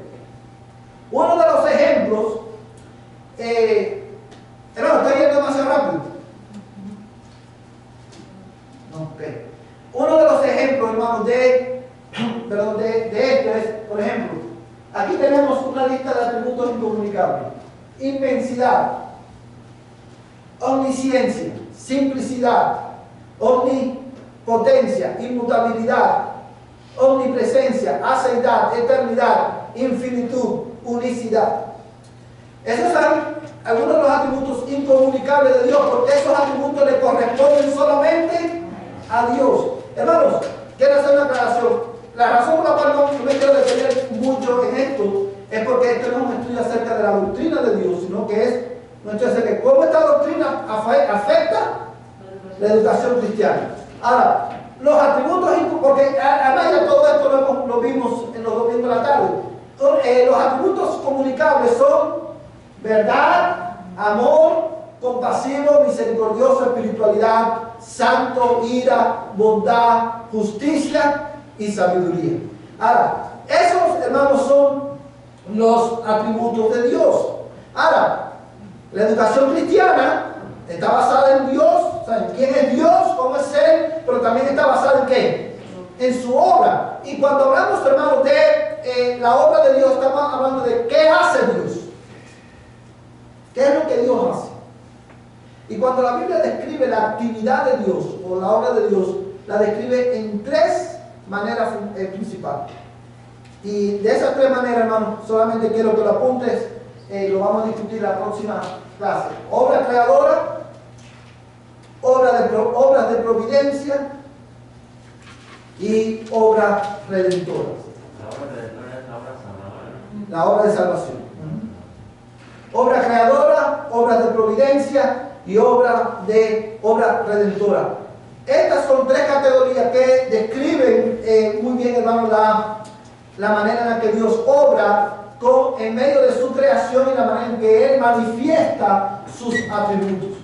Uno de los ejemplos, hermano, estoy yendo demasiado rápido. Okay. Uno de los ejemplos, hermano, de esto es, por ejemplo, aquí tenemos una lista de atributos incomunicables: inmensidad, omnisciencia, simplicidad, omnipotencia, inmutabilidad, omnipresencia, aceidad, eternidad, infinitud, unicidad. Esos son algunos de los atributos incomunicables de Dios, porque esos atributos le corresponden solamente a Dios. Hermanos, quiero hacer una aclaración. La razón por la cual no me quiero detener mucho en esto es porque esto no es un estudio acerca de la doctrina de Dios, sino que es un estudio acerca de cómo esta doctrina afecta la educación cristiana. Ahora, los atributos, porque además ya todo esto lo vimos en los domingos de la tarde. Los atributos comunicables son verdad, amor, compasivo, misericordioso, espiritualidad, santo, ira, bondad, justicia y sabiduría. Ahora, esos, hermanos, son los atributos de Dios. Ahora, la educación cristiana está basada en Dios, ¿saben quién es Dios? ¿Cómo es Él? Pero también está basada en ¿qué? En su obra. Y cuando hablamos, hermanos, de la obra de Dios, estamos hablando de qué hace Dios. ¿Qué es lo que Dios hace? Y cuando la Biblia describe la actividad de Dios o la obra de Dios, la describe en 3 maneras principales. Y de esas 3 maneras, hermano, solamente quiero que lo apuntes, lo vamos a discutir en la próxima clase. Obra creadora, obras de providencia y obra redentora. La obra redentora es la obra salvadora. La obra de salvación. Obra creadora, obras de providencia y obra redentora. Estas son 3 categorías que describen muy bien, hermano, la manera en la que Dios obra en medio de su creación y la manera en que Él manifiesta sus atributos.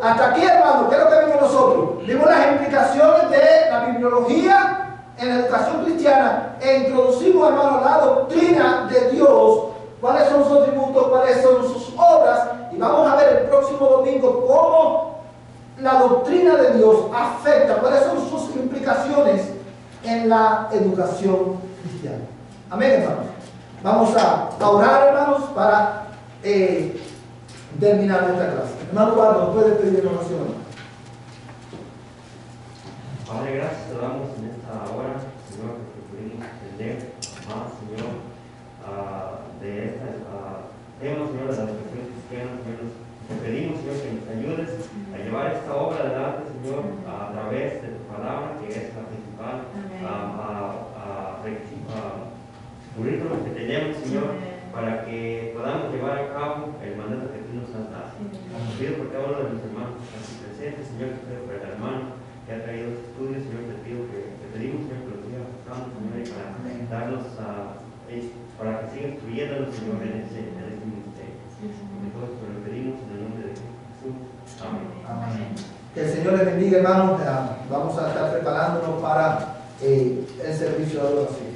Hasta aquí, hermano, ¿qué es lo que vimos nosotros? Vimos las implicaciones de la bibliología en la educación cristiana e introducimos, hermano, la doctrina de Dios, cuáles son sus atributos, cuáles son sus obras, y vamos a ver el próximo domingo cómo la doctrina de Dios afecta, cuáles son sus implicaciones en la educación cristiana. cristiano. Amén, hermanos. Vamos a orar, hermanos, para terminar nuestra clase. Hermano Eduardo, ¿puede pedir oración? Padre, gracias te damos en esta hora, Señor, porque pudimos entender más, Señor, de este tema, Señor, de la educación cristiana, Señor. Te pedimos, Señor, que nos ayudes a llevar esta obra adelante, Señor, a través de tu palabra, que es la principal, a cubrir con lo que tenemos, Señor, para que podamos llevar a cabo el mandato que tú nos has dado. Te pido por cada uno de los hermanos aquí presentes, Señor, te pido por el hermano que ha traído este estudio, Señor, te pedimos, Señor, que lo siga buscando, Señor, y para darnos para que siga instruyéndonos, Señor, en este ministerio. Y todo esto lo pedimos en el nombre de Jesús. Amén. Amén. Que el Señor les bendiga, hermanos. Vamos a estar preparándonos para el servicio de adoración.